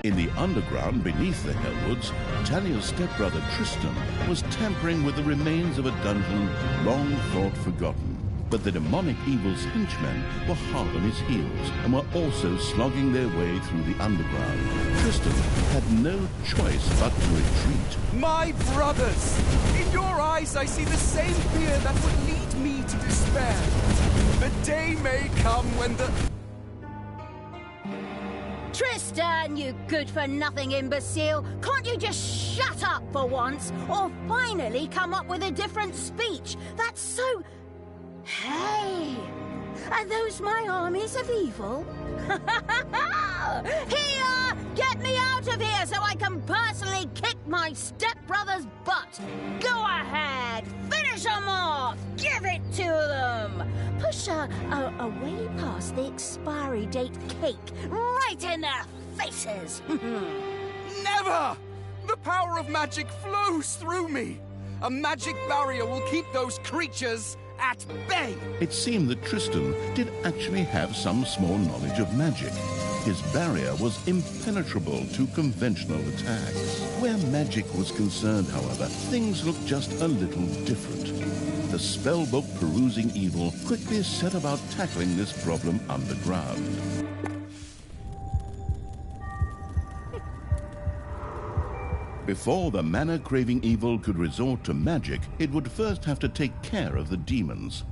In the underground beneath the Hellwoods, Talia's stepbrother Tristan was tampering with the remains of a dungeon long thought forgotten. But the demonic evil's henchmen were hard on his heels and were also slogging their way through the underground. Tristan had no choice but to retreat. My brothers! In your eyes I see the same fear that would lead me to despair. The day may come when the... Tristan, you good-for-nothing imbecile! Can't you just shut up for once? Or finally come up with a different speech? That's so... Hey! Are those my armies of evil? Here! Get me out of here so I can personally kick my stepbrother's butt! Go ahead! Finish them off! Give it to them! Push away past the expiry date cake, right in their faces! Never! The power of magic flows through me! A magic barrier will keep those creatures at bay! It seemed that Tristan did actually have some small knowledge of magic. His barrier was impenetrable to conventional attacks. Where magic was concerned, however, things looked just a little different. The spellbook perusing evil quickly set about tackling this problem underground. Before the mana-craving evil could resort to magic, it would first have to take care of the demons.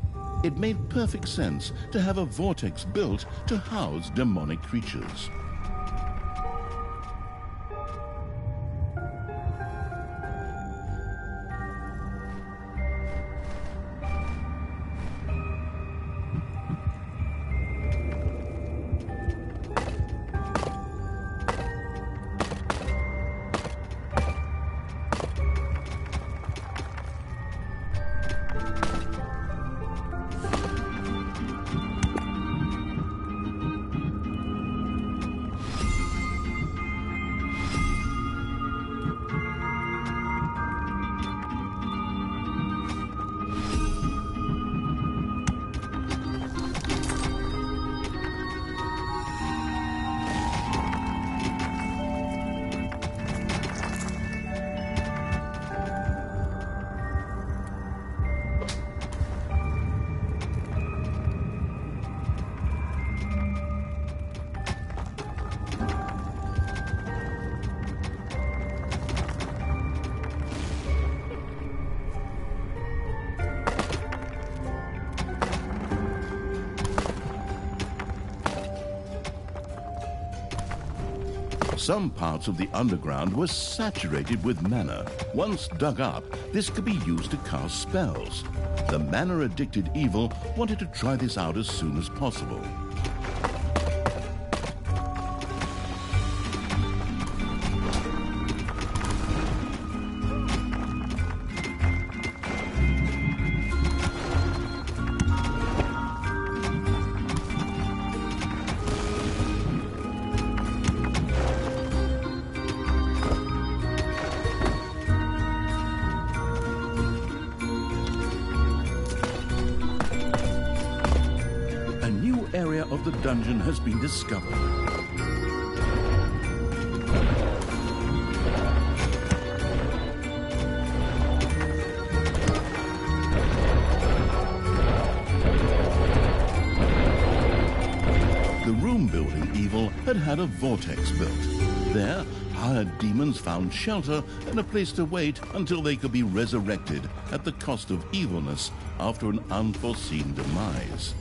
It made perfect sense to have a vortex built to house demonic creatures. Some parts of the underground were saturated with mana. Once dug up, this could be used to cast spells. The mana-addicted evil wanted to try this out as soon as possible. Area of the dungeon has been discovered. The room-building evil had a vortex built. There, hired demons found shelter and a place to wait until they could be resurrected at the cost of evilness after an unforeseen demise.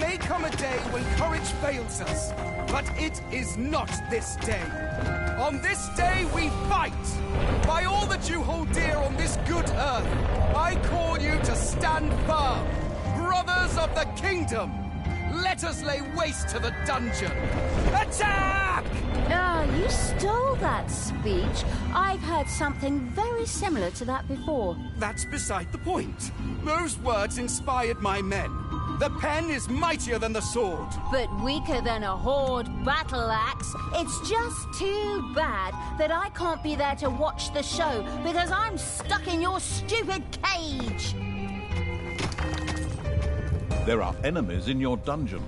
may come a day when courage fails us, but it is not this day. On this day we fight! By all that you hold dear on this good earth, I call you to stand firm! Brothers of the kingdom! Let us lay waste to the dungeon! Attack! Ah, you stole that speech. I've heard something very similar to that before. That's beside the point. Those words inspired my men. The pen is mightier than the sword. But weaker than a horde battle axe. It's just too bad that I can't be there to watch the show because I'm stuck in your stupid cage. There are enemies in your dungeon.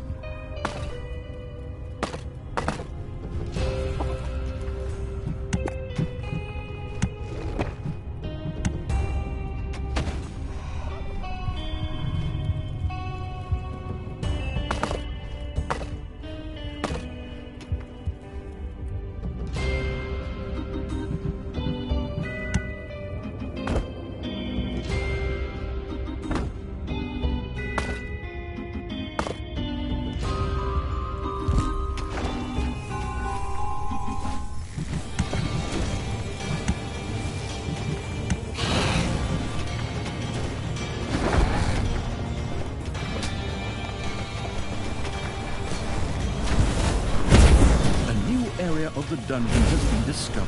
Of the dungeon has been discovered.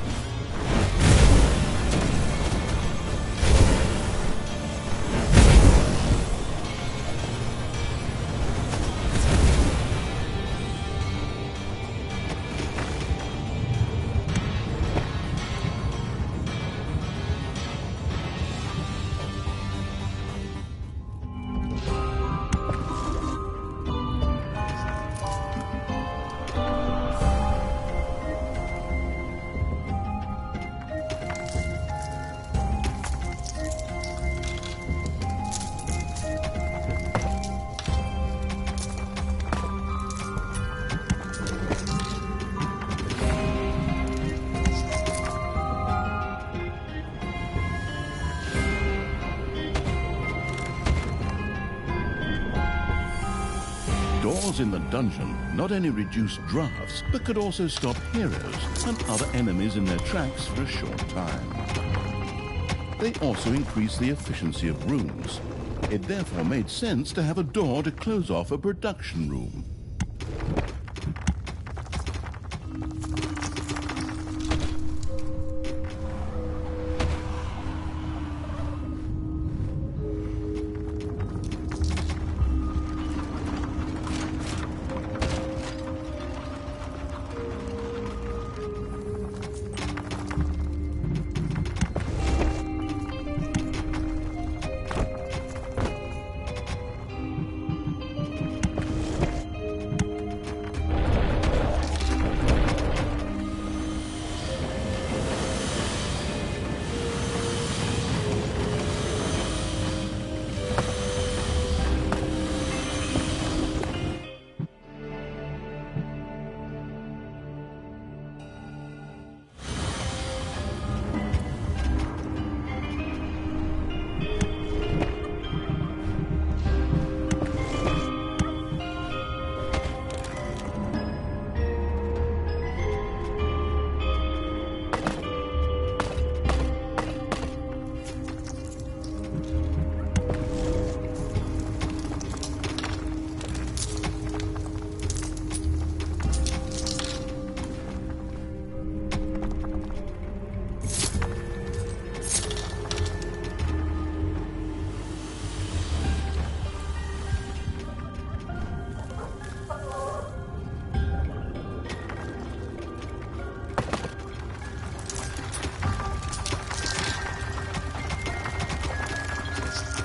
Doors in the dungeon not only reduce drafts, but could also stop heroes and other enemies in their tracks for a short time. They also increase the efficiency of rooms. It therefore made sense to have a door to close off a production room.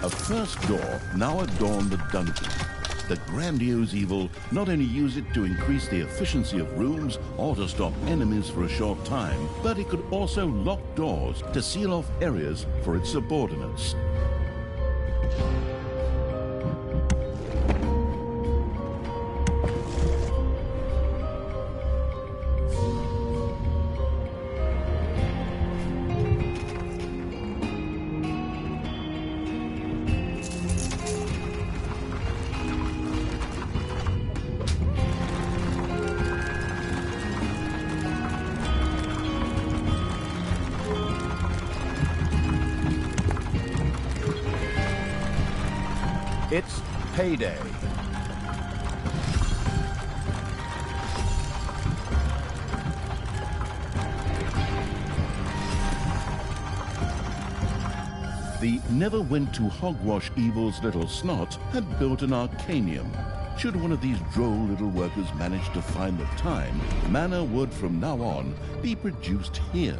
A first door now adorned the dungeon. The grandiose evil not only used it to increase the efficiency of rooms or to stop enemies for a short time, but it could also lock doors to seal off areas for its subordinates. payday. The never went to hogwash evil's little snot had built an arcanium. Should one of these droll little workers manage to find the time, mana would from now on be produced here.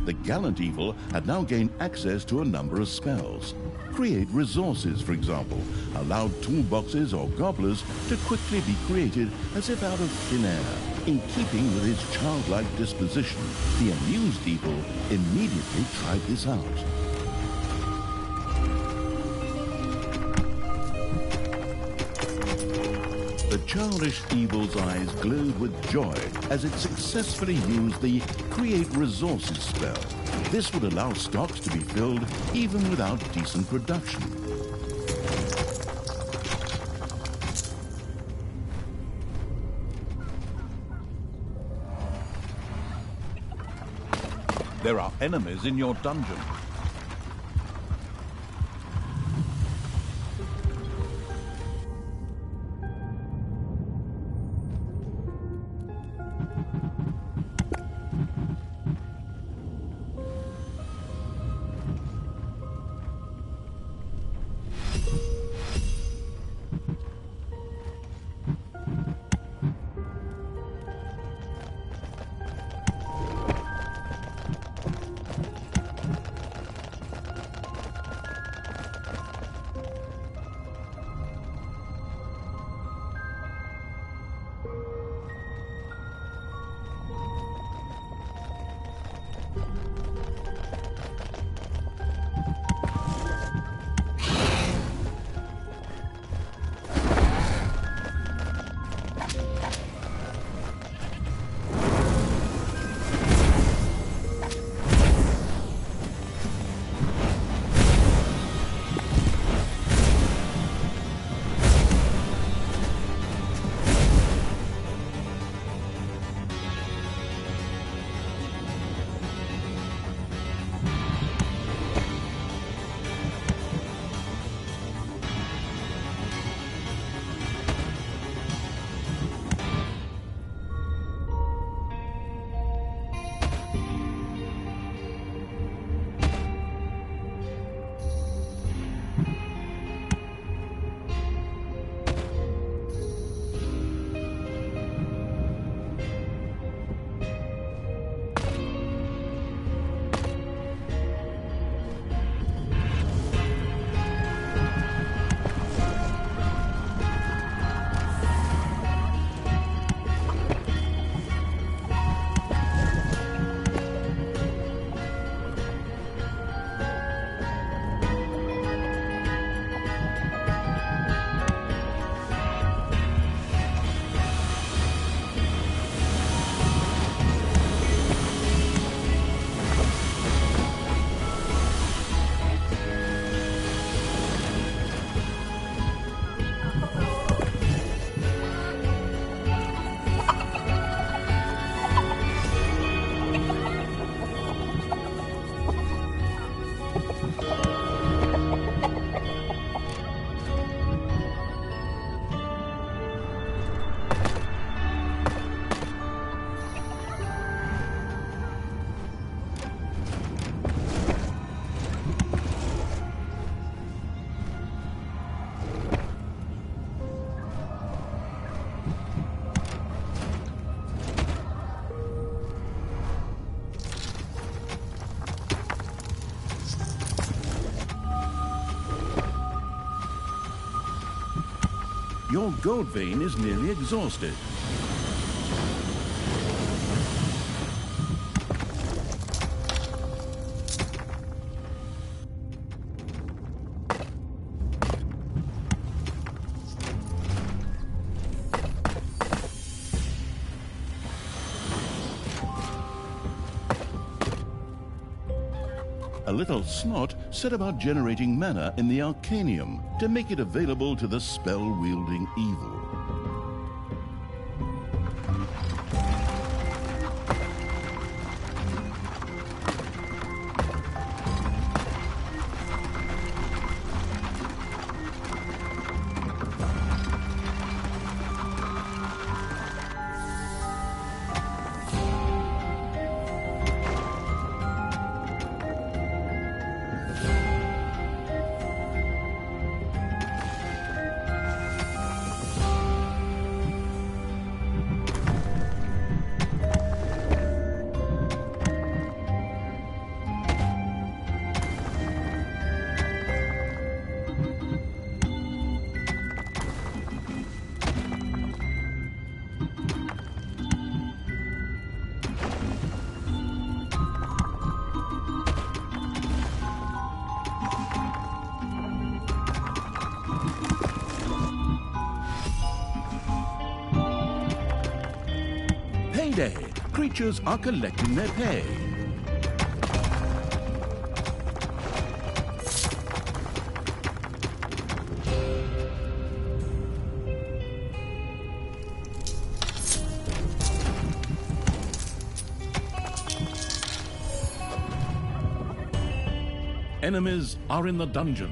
The gallant evil had now gained access to a number of spells. Create resources, for example, allowed toolboxes or gobblers to quickly be created as if out of thin air. In keeping with his childlike disposition, the amused evil immediately tried this out. The childish evil's eyes glowed with joy as it successfully used the Create Resources spell. This would allow stocks to be filled even without decent production. There are enemies in your dungeon. Your gold vein is nearly exhausted. A little snot set about generating mana in the Arcanium to make it available to the spell-wielding evil. Payday! Creatures are collecting their pay. Enemies are in the dungeon.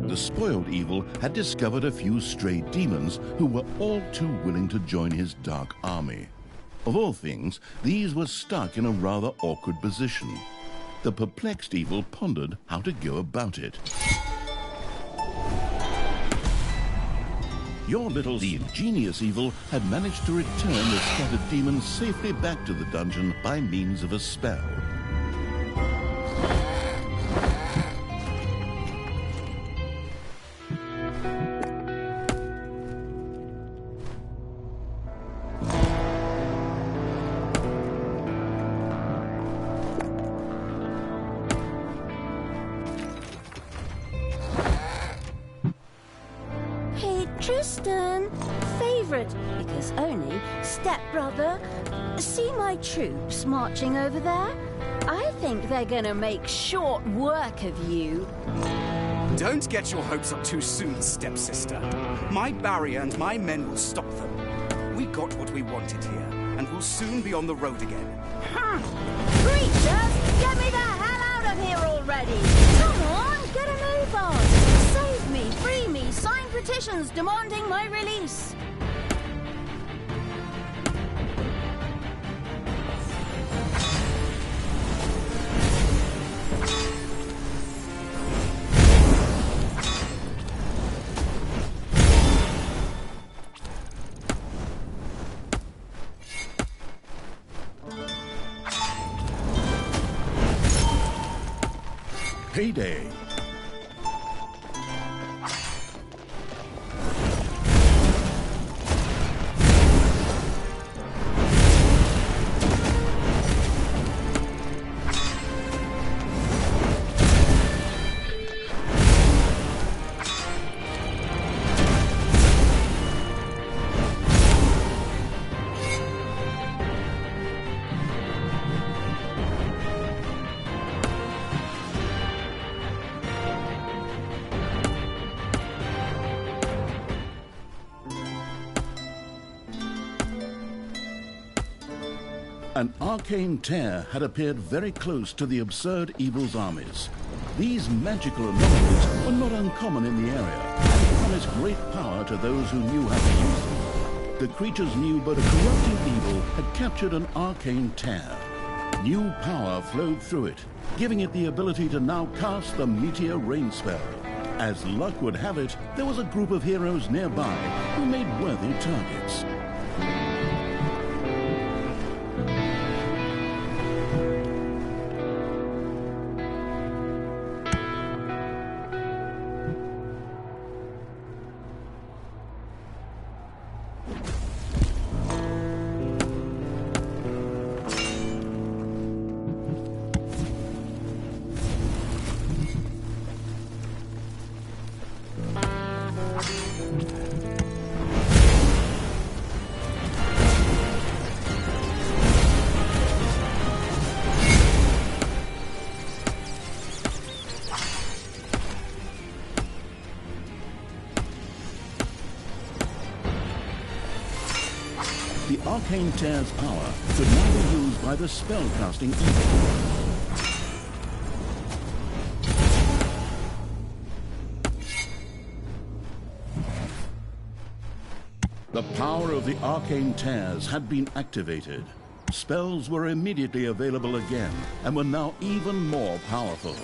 The spoiled evil had discovered a few stray demons who were all too willing to join his dark army. Of all things, these were stuck in a rather awkward position. The perplexed evil pondered how to go about it. Your little ingenious evil had managed to return the scattered demons safely back to the dungeon by means of a spell. Tristan, favourite, because only stepbrother. See my troops marching over there? I think they're gonna make short work of you. Don't get your hopes up too soon, stepsister. My barrier and my men will stop them. We got what we wanted here, and we'll soon be on the road again. Creatures, get me the hell out of here already! Come on, get a move on! Save me, free me, sign petitions demanding my release! Payday. An arcane tear had appeared very close to the absurd evil's armies. These magical anomalies were not uncommon in the area and promised great power to those who knew how to use them. The creatures knew but a corrupting evil had captured an arcane tear. New power flowed through it, giving it the ability to now cast the meteor rain spell. As luck would have it, there was a group of heroes nearby who made worthy targets. The arcane tear's power could now be used by the spellcasting evil. The power of the arcane tears had been activated. Spells were immediately available again and were now even more powerful.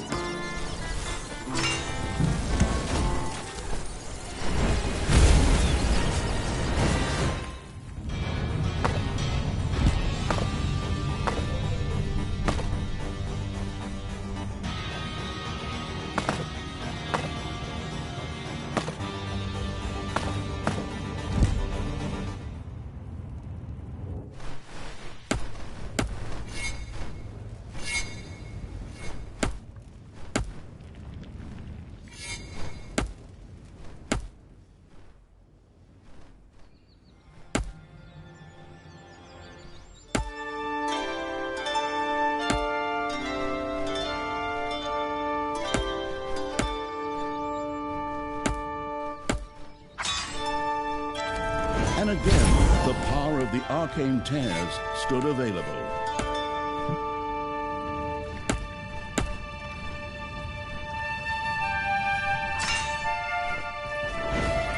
And again, the power of the arcane tears stood available.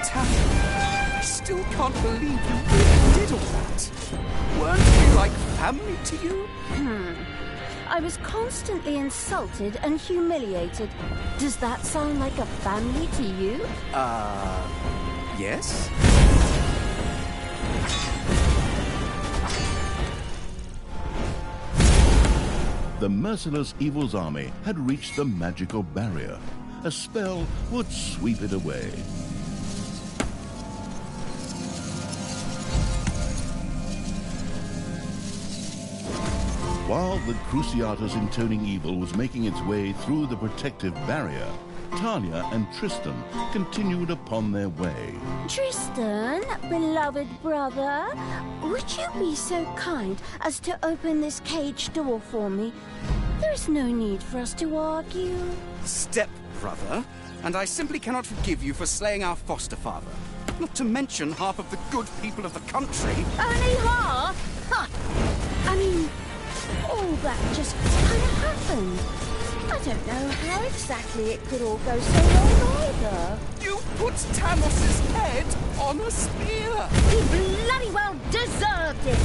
Taffy, I still can't believe you really did all that. Weren't we like family to you? I was constantly insulted and humiliated. Does that sound like a family to you? Yes? The merciless evil's army had reached the magical barrier. A spell would sweep it away. While the Cruciatus intoning evil was making its way through the protective barrier, Talia and Tristan continued upon their way. Tristan, beloved brother, would you be so kind as to open this cage door for me? There is no need for us to argue. Step-brother, and I simply cannot forgive you for slaying our foster father. Not to mention half of the good people of the country. Only half? Ha! I mean, all that just kind of happened. I don't know how exactly it could all go so wrong either. You put Tanos's head on a spear! He bloody well deserved it!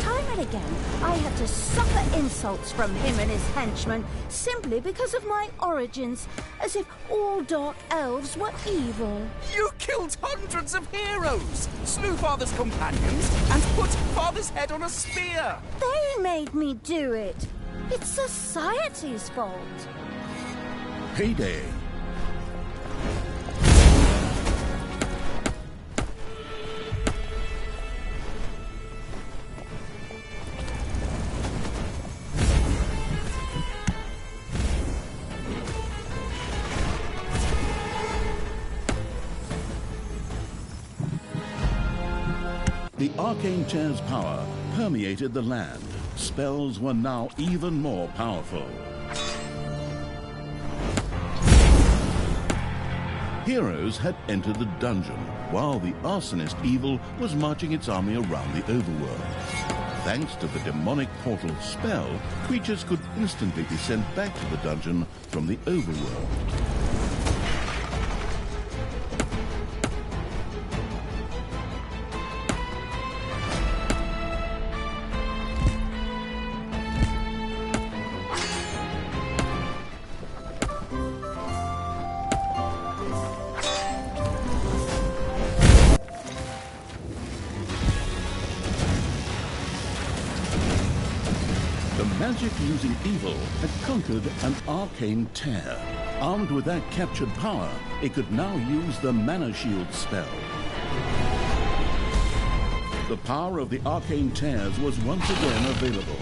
Time and again, I had to suffer insults from him and his henchmen simply because of my origins, as if all dark elves were evil. You killed hundreds of heroes, slew Father's companions, and put Father's head on a spear! They made me do it. It's society's fault. Payday. The arcane chair's power permeated the land. Spells were now even more powerful. Heroes had entered the dungeon, while the arsonist evil was marching its army around the overworld. Thanks to the demonic portal spell, creatures could instantly be sent back to the dungeon from the overworld. Magic using evil had conquered an arcane tear. Armed with that captured power, it could now use the Mana Shield spell. The power of the arcane tears was once again available.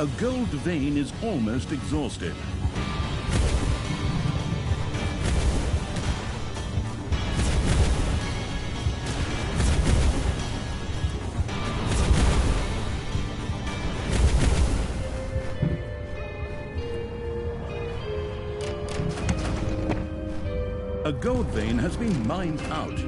A gold vein is almost exhausted. A gold vein has been mined out.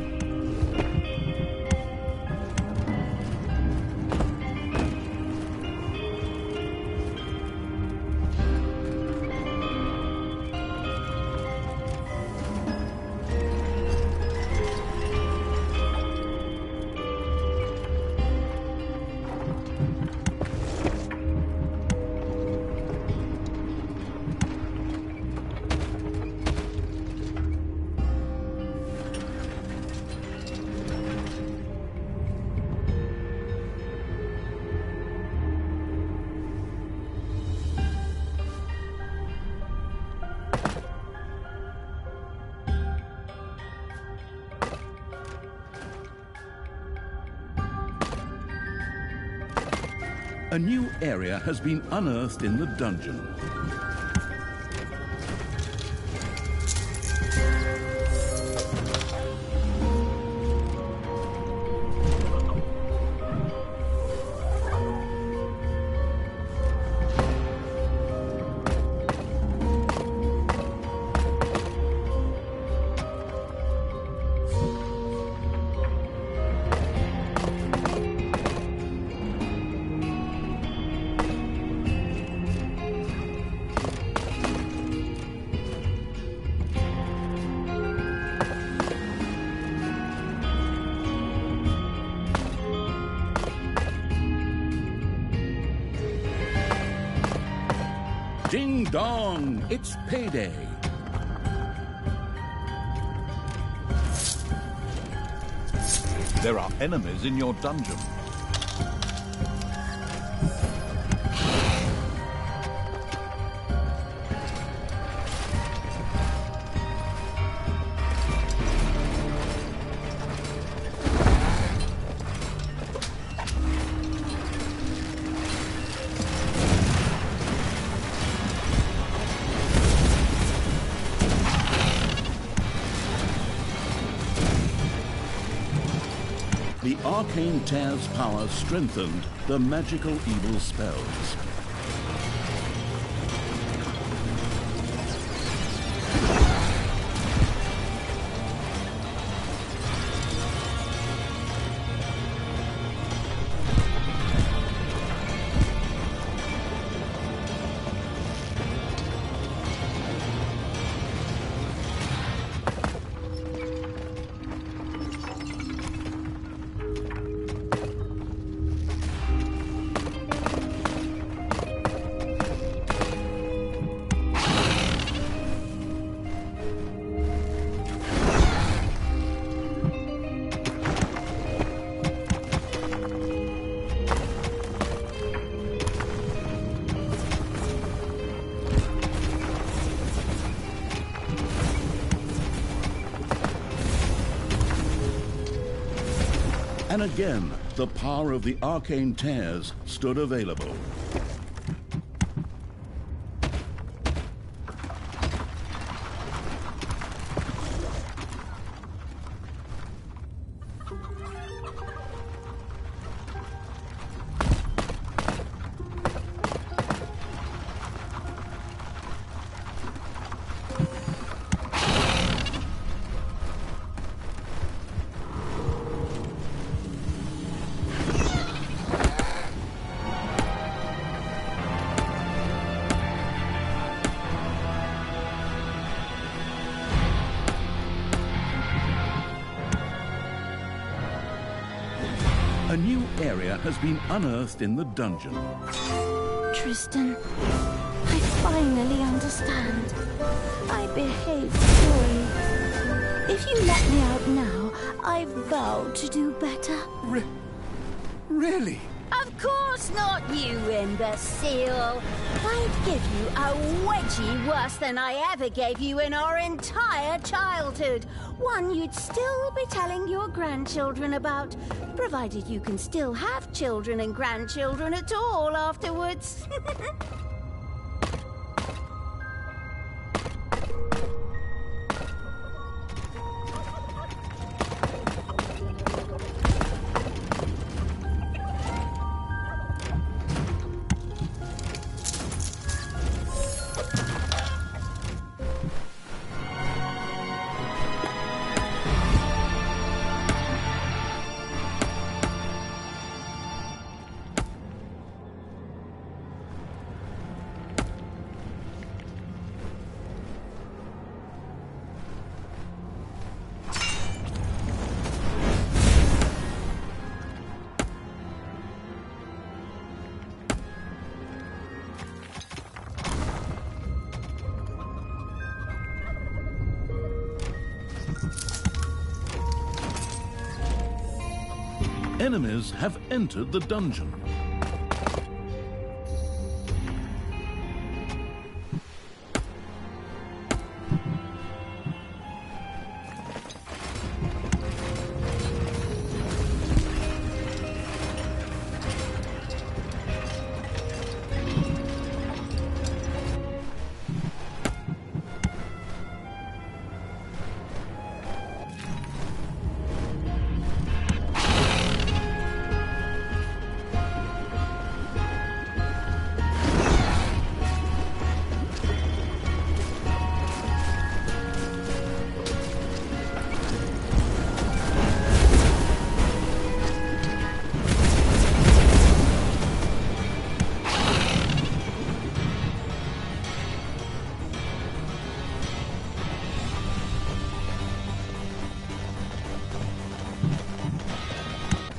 A new area has been unearthed in the dungeon. Ding dong, it's payday. There are enemies in your dungeon. The arcane tear's power strengthened the magical evil spells. And again, the power of the arcane tears stood available. A new area has been unearthed in the dungeon. Tristan, I finally understand. I behaved poorly. If you let me out now, I vow to do better. Really? Of course not, you imbecile. I'd give you a wedgie worse than I ever gave you in our entire childhood. One you'd still be telling your grandchildren about, provided you can still have children and grandchildren at all afterwards. Enemies have entered the dungeon.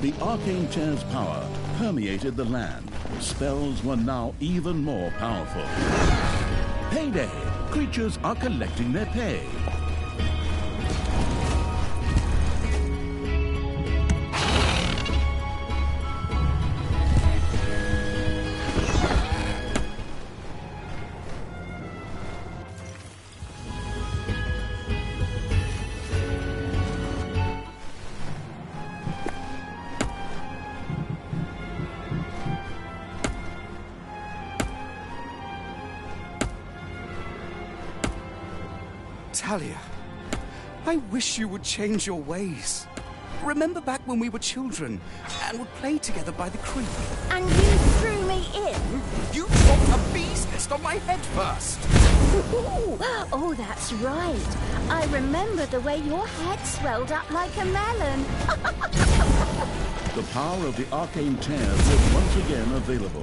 The arcane chair's power permeated the land. Spells were now even more powerful. Payday! Creatures are collecting their pay. Talia, I wish you would change your ways. Remember back when we were children and would play together by the creek? And you threw me in? You dropped a bee's nest on my head first. Ooh, oh, that's right. I remember the way your head swelled up like a melon. The power of the arcane tears was once again available.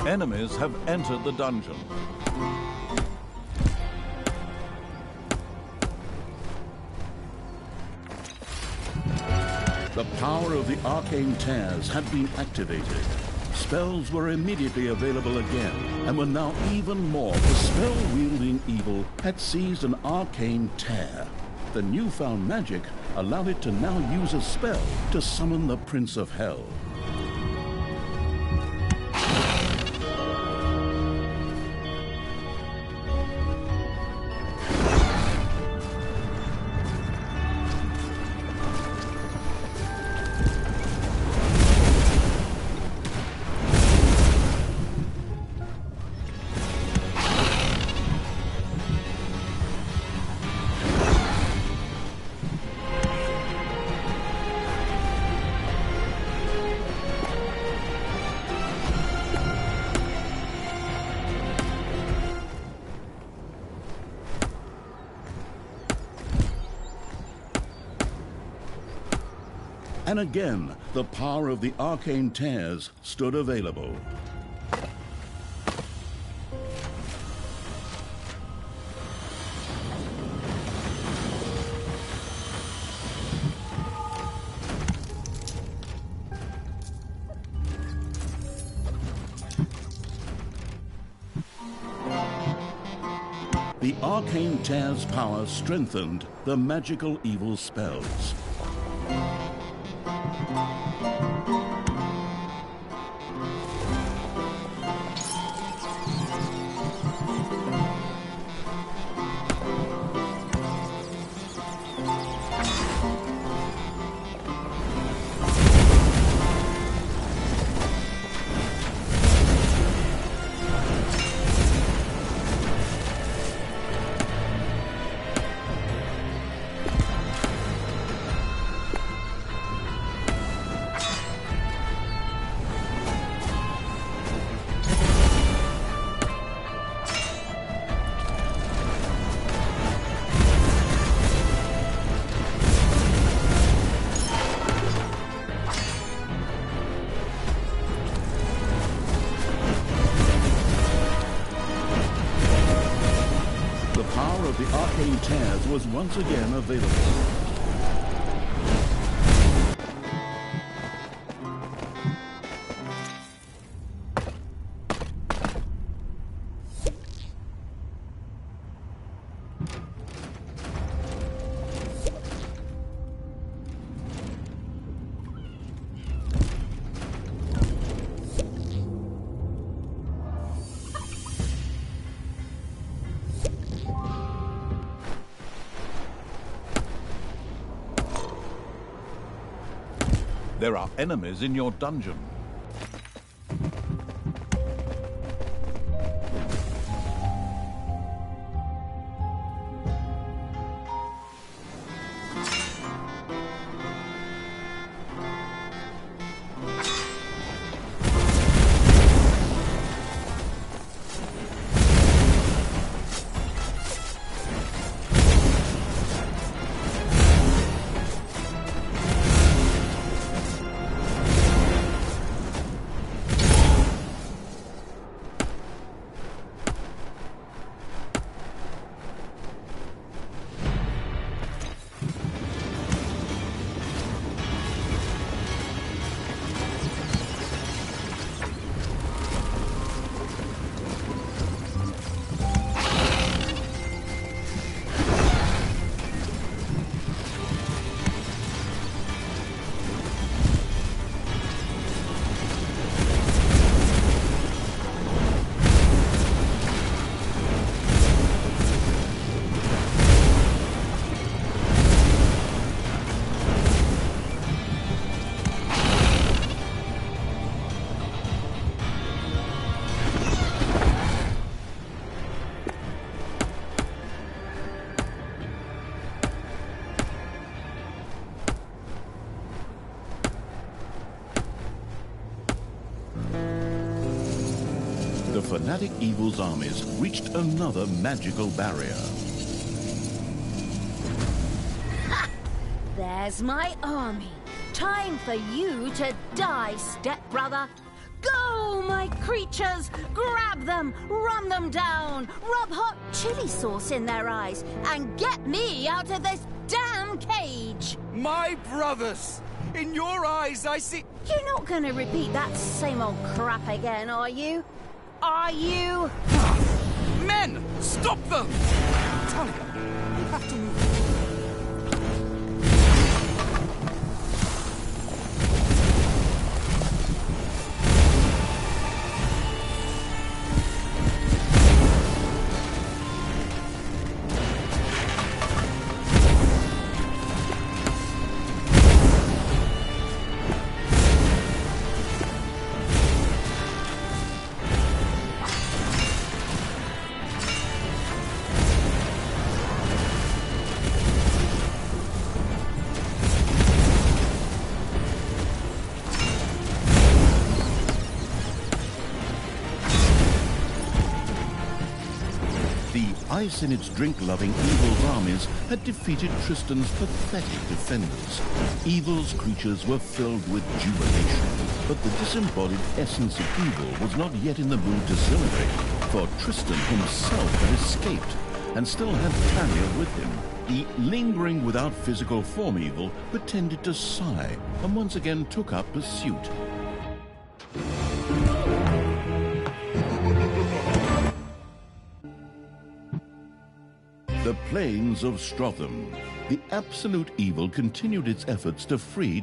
Enemies have entered the dungeon. The power of the arcane tears had been activated. Spells were immediately available again, and were now even more. The spell-wielding evil had seized an arcane tear. The newfound magic allowed it to now use a spell to summon the Prince of Hell. And again, the power of the arcane tears stood available. The arcane tears' power strengthened the magical evil spells. Ripping Tears was once again available. There are enemies in your dungeon. The fanatic evil's armies reached another magical barrier. Ha! There's my army. Time for you to die, stepbrother. Go, my creatures! Grab them, run them down, rub hot chili sauce in their eyes, and get me out of this damn cage! My brothers! In your eyes, I see... You're not going to repeat that same old crap again, are you? Are you? Men! Stop them! Talia, you have to move. Ice in its drink-loving Evil's armies had defeated Tristan's pathetic defenders. Evil's creatures were filled with jubilation, but the disembodied essence of Evil was not yet in the mood to celebrate, for Tristan himself had escaped and still had Talia with him. The lingering without physical form Evil pretended to sigh and once again took up pursuit. The plains of Strotham. The absolute evil continued its efforts to free